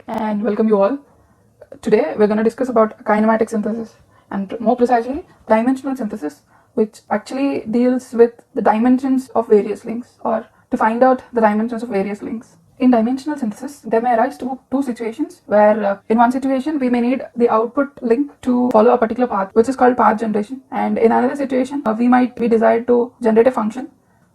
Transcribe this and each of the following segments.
and welcome you all. Today we're going to discuss about kinematic synthesis and more precisely dimensional synthesis, which actually deals with the dimensions of various links or to find out the dimensions of various links. In dimensional synthesis, there may arise two situations where in one situation we may need the output link to follow a particular path, which is called path generation, and in another situation we might be desired to generate a function,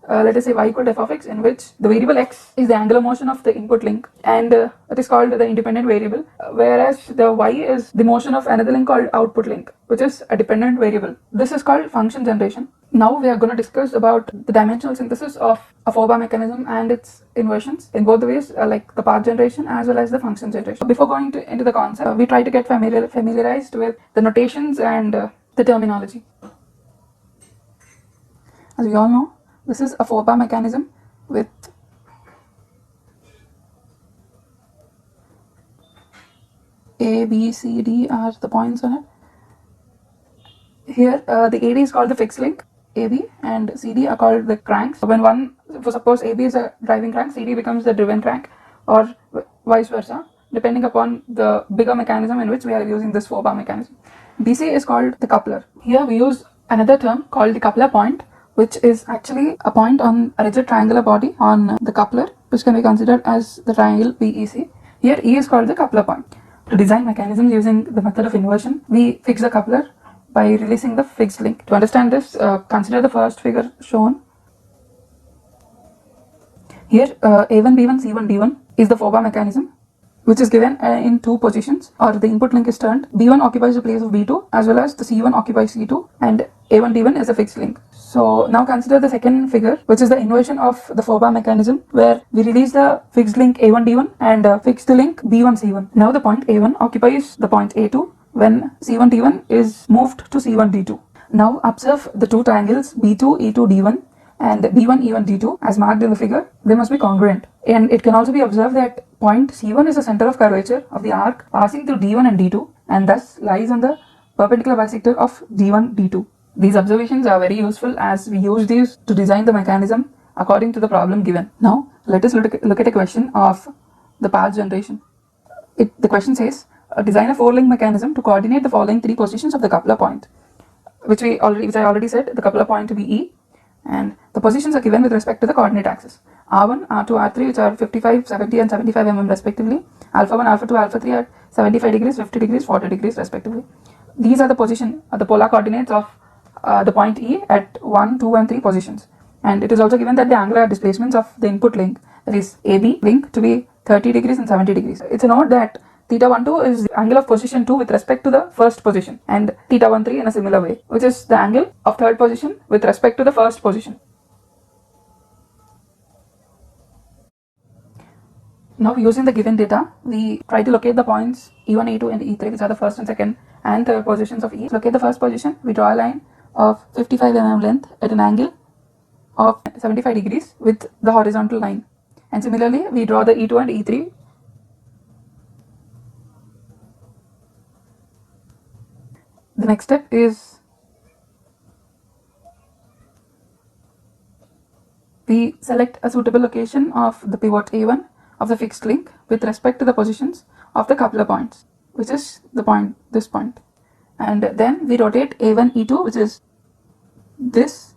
let us say y equal to f of x, in which the variable x is the angular motion of the input link, and it is called the independent variable, whereas the y is the motion of another link called output link, which is a dependent variable. This is called function generation. Now we are going to discuss about the dimensional synthesis of a 4-bar mechanism and its inversions in both the ways, like the path generation as well as the function generation. Before going into the concept, we try to get familiarized with the notations and the terminology. As we all know, this is a 4-bar mechanism with A, B, C, D are the points on it. Here the AD is called the fixed link, AB, and CD are called the cranks. When suppose AB is a driving crank, CD becomes the driven crank, or vice versa, depending upon the bigger mechanism in which we are using this 4-bar mechanism. BC is called the coupler. Here we use another term called the coupler point, which is actually a point on a rigid triangular body on the coupler, which can be considered as the triangle BEC. Here E is called the coupler point. To design mechanisms using the method of inversion, we fix the coupler by releasing the fixed link. To understand this, consider the first figure shown. Here A1, B1, C1, D1 is the 4-bar mechanism, which is given in two positions, or the input link is turned. B1 occupies the place of B2 as well as the C1 occupies C2, and A1, D1 is a fixed link. So now consider the second figure, which is the inversion of the 4-bar mechanism, where we release the fixed link A1, D1 and fix the link B1, C1. Now the point A1 occupies the point A2 when C1, D1 is moved to C1, D2. Now observe the two triangles B2, E2, D1 and B1, E1, D2 as marked in the figure. They must be congruent, and it can also be observed that point C1 is the center of curvature of the arc passing through D1 and D2, and thus lies on the perpendicular bisector of D1, D2. These observations are very useful as we use these to design the mechanism according to the problem given. Now let us look at a question of the path generation. The question says, design a 4-link mechanism to coordinate the following 3 positions of the coupler point, which I already said, the coupler point to be E, and the positions are given with respect to the coordinate axis R1, R2, R3, which are 55, 70 and 75 mm respectively, alpha 1, alpha 2, alpha 3 at 75 degrees, 50 degrees, 40 degrees respectively. These are the polar coordinates of the point E at 1, 2 and 3 positions, and it is also given that the angular displacements of the input link, that is AB link, to be 30 degrees and 70 degrees. It's a note that theta 12 is the angle of position 2 with respect to the first position, and theta 13 in a similar way, which is the angle of third position with respect to the first position. Now using the given data, we try to locate the points E1, E2 and E3, which are the first and second and third positions of E. To locate the first position, we draw a line of 55 mm length at an angle of 75 degrees with the horizontal line, and similarly we draw the E2 and E3. The next step is we select a suitable location of the pivot A1 of the fixed link with respect to the positions of the coupler points, which is this point, and then we rotate A1, E2, which is this,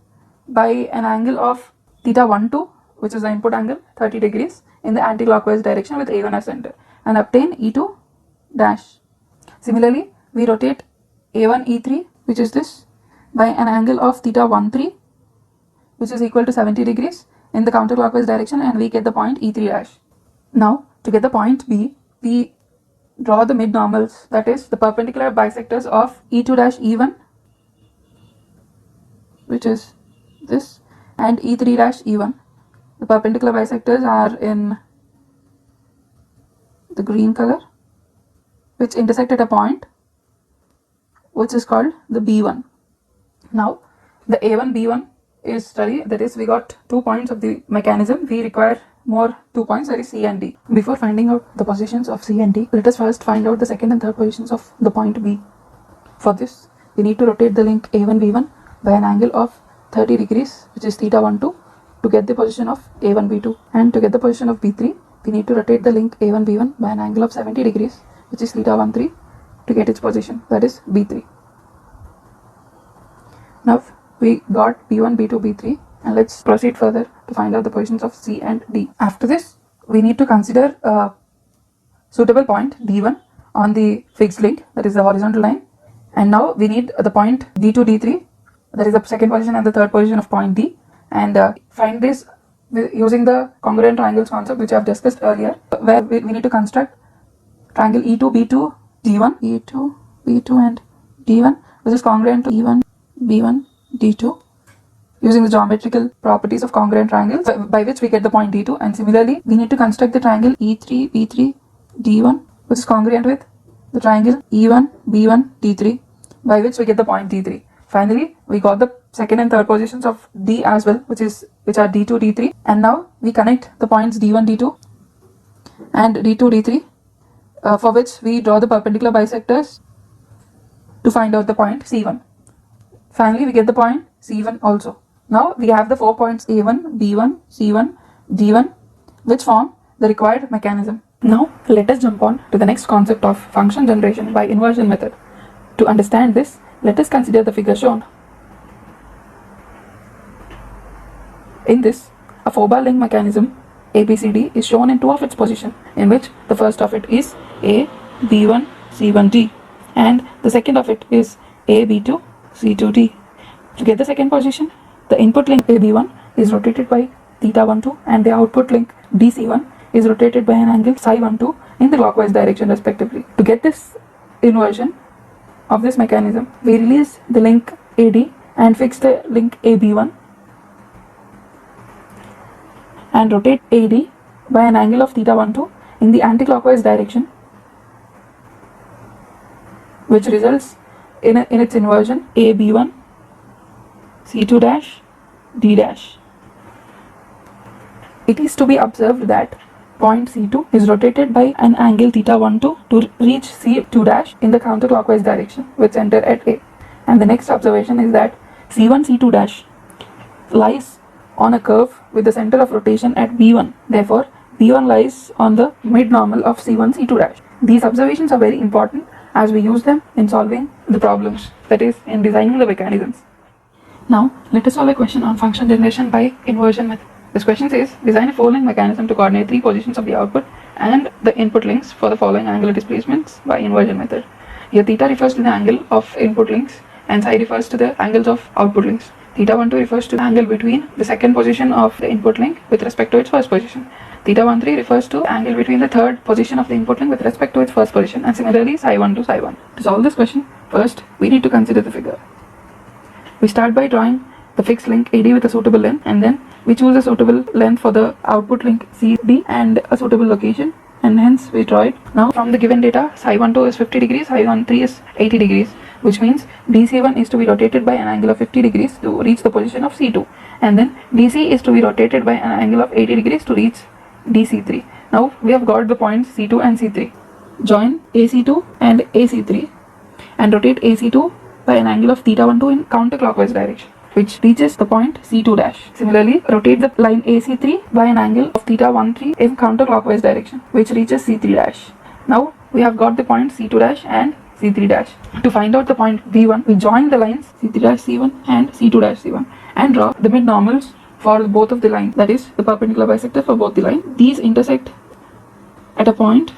by an angle of theta 12, which is the input angle, 30 degrees in the anti-clockwise direction with A1 as center, and obtain E2 dash. Similarly, we rotate A1, E3, which is this, by an angle of theta 13, which is equal to 70 degrees in the counterclockwise direction, and we get the point E3 dash. Now to get the point B, we draw the mid-normals, that is the perpendicular bisectors of E2 dash E1, which is this, and E3 dash E1. The perpendicular bisectors are in the green color, which intersect at a point which is called the B1. Now the A1, B1 is studied, that is we got 2 points of the mechanism. We require more 2 points, that is C and D. Before finding out the positions of C and D, let us first find out the second and third positions of the point B. For this, we need to rotate the link A1, B1 by an angle of 30 degrees, which is theta 12, to get the position of A1, B2, and to get the position of B3, we need to rotate the link A1 B1 by an angle of 70 degrees, which is theta 13, to get its position, that is B3. Now we got B1, B2, B3, and let's proceed further to find out the positions of C and D. After this, we need to consider a suitable point D1 on the fixed link, that is the horizontal line, and now we need the point D2, D3, that is the second position and the third position of point D, and find this using the congruent triangles concept which I have discussed earlier, where we need to construct triangle E2, B2, D1, E2, B2 and D1, which is congruent to E1, B1, D2, using the geometrical properties of congruent triangles, by which we get the point D2. And similarly, we need to construct the triangle E3, B3, D1, which is congruent with the triangle E1, B1, D3, by which we get the point D3. Finally, we got the second and third positions of D as well, which are D2, D3, and now we connect the points D1, D2 and D2, D3, for which we draw the perpendicular bisectors to find out the point C1. Finally, we get the point C1 also. Now we have the 4 points A1, B1, C1, D1, which form the required mechanism. Now let us jump on to the next concept of function generation by inversion method. To understand this, let us consider the figure shown. In this, a 4-bar link mechanism ABCD is shown in two of its positions, in which the first of it is A, B1, C1, D, and the second of it is A, B2, C2, D. To get the second position, the input link AB1 is rotated by theta 12 and the output link DC1 is rotated by an angle psi 12 in the clockwise direction respectively. To get this inversion of this mechanism, we release the link AD and fix the link AB1 and rotate AD by an angle of theta 12 in the anti-clockwise direction, which results in its inversion AB1, C2 dash, D dash. It is to be observed that point C2 is rotated by an angle theta 12 to reach C2 dash in the counterclockwise direction with center at A. And the next observation is that C1, C2 dash lies on a curve with the center of rotation at B1. Therefore, B1 lies on the mid-normal of C1, C2 dash. These observations are very important as we use them in solving the problems, that is, in designing the mechanisms. Now, let us solve a question on function generation by inversion method. This question says, design a 4-link mechanism to coordinate 3 positions of the output and the input links for the following angular displacements by inversion method. Here, theta refers to the angle of input links and psi refers to the angles of output links. Theta 12 refers to the angle between the second position of the input link with respect to its first position. Theta 13 refers to the angle between the third position of the input link with respect to its first position, and similarly psi 1 to psi 1. To solve this question, first we need to consider the figure. We start by drawing the fixed link AD with a suitable length, and then we choose a suitable length for the output link CD and a suitable location, and hence we draw it. Now from the given data, psi 12 is 50 degrees, psi 13 is 80 degrees, which means DC1 is to be rotated by an angle of 50 degrees to reach the position of C2, and then DC is to be rotated by an angle of 80 degrees to reach DC3. Now we have got the points C2 and C3. Join AC2 and AC3 and rotate AC2 by an angle of theta 12 in counterclockwise direction, which reaches the point C2 dash. Similarly, rotate the line AC3 by an angle of theta 13 in counterclockwise direction, which reaches C3 dash. Now we have got the point C2 dash and C3 dash. To find out the point B1, we join the lines C3 dash C1 and C2 dash C1 and draw the mid-normals for both of the lines, that is, the perpendicular bisector for both the lines. These intersect at a point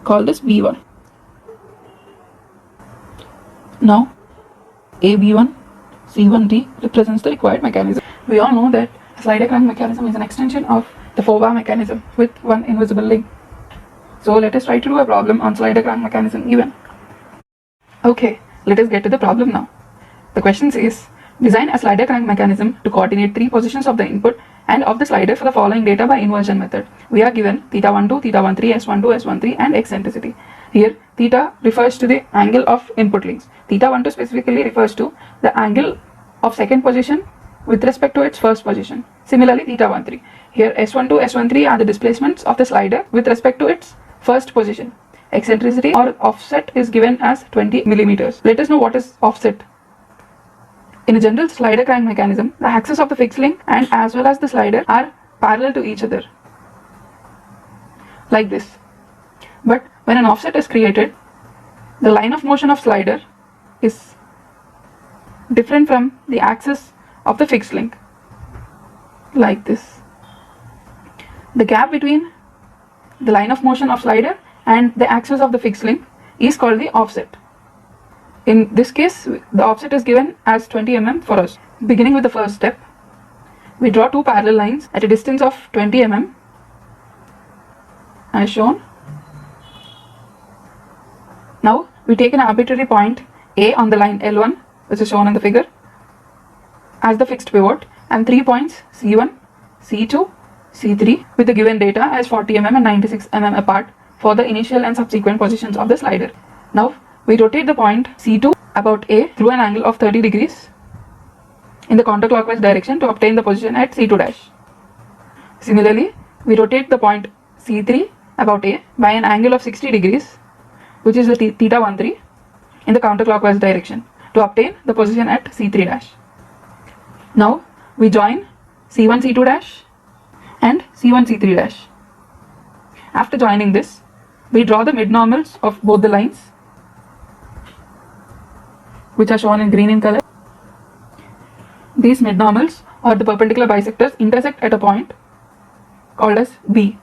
called as B1. Now, AB1, C1D represents the required mechanism. We all know that a slider crank mechanism is an extension of the 4-bar mechanism with one invisible link. So let us try to do a problem on slider crank mechanism even. Okay, let us get to the problem now. The question says, design a slider crank mechanism to coordinate 3 positions of the input and of the slider for the following data by inversion method. We are given theta 12, theta 13, S12, S13 and eccentricity. Here, theta refers to the angle of input links. Theta 12 specifically refers to the angle of second position with respect to its first position. Similarly, theta 13. Here, S12, S13 are the displacements of the slider with respect to its first position. Eccentricity or offset is given as 20 millimeters. Let us know what is offset. In a general slider crank mechanism, the axis of the fixed link and as well as the slider are parallel to each other. like this. But when an offset is created, the line of motion of slider is different from the axis of the fixed link, like this. The gap between the line of motion of slider and the axis of the fixed link is called the offset. In this case, the offset is given as 20 mm for us. Beginning with the first step, we draw two parallel lines at a distance of 20 mm as shown. Now we take an arbitrary point A on the line L1, which is shown in the figure, as the fixed pivot, and 3 points C1, C2, C3 with the given data as 40 mm and 96 mm apart for the initial and subsequent positions of the slider. Now we rotate the point C2 about A through an angle of 30 degrees in the counterclockwise direction to obtain the position at C2'. Similarly, we rotate the point C3 about A by an angle of 60 degrees, which is the theta 13, in the counterclockwise direction to obtain the position at C3'. Now we join C1 C2' and C1 C3'. After joining this, we draw the mid-normals of both the lines, which are shown in green in color. These mid-normals, or the perpendicular bisectors, intersect at a point called as B.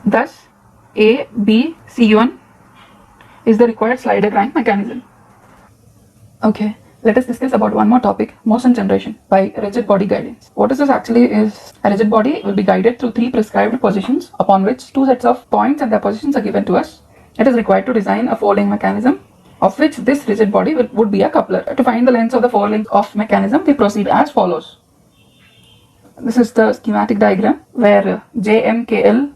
Thus, A, B, C1 is the required slider crank mechanism. Okay, let us discuss about one more topic, motion generation by rigid body guidance. What is this actually is, a rigid body will be guided through 3 prescribed positions upon which 2 sets of points and their positions are given to us. It is required to design a four-link mechanism, of which this rigid body would be a coupler. To find the lengths of the four links of mechanism, we proceed as follows. This is the schematic diagram where JMKL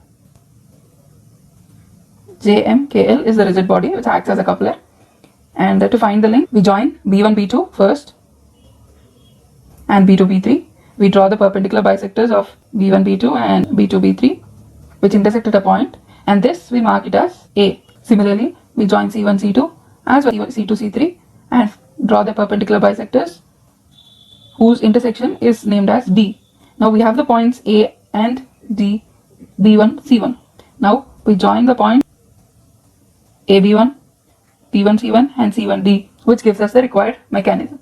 is the rigid body which acts as a coupler. And to find the link, we join B1, B2 first and B2, B3. We draw the perpendicular bisectors of B1, B2 and B2, B3, which intersect at a point, and this we mark it as A. Similarly, we join C1, C2 as well as C2, C3 and draw the perpendicular bisectors whose intersection is named as D. Now we have the points A and D, B1, C1. Now we join the point AB1, B1, C1 and C1, D, which gives us the required mechanism.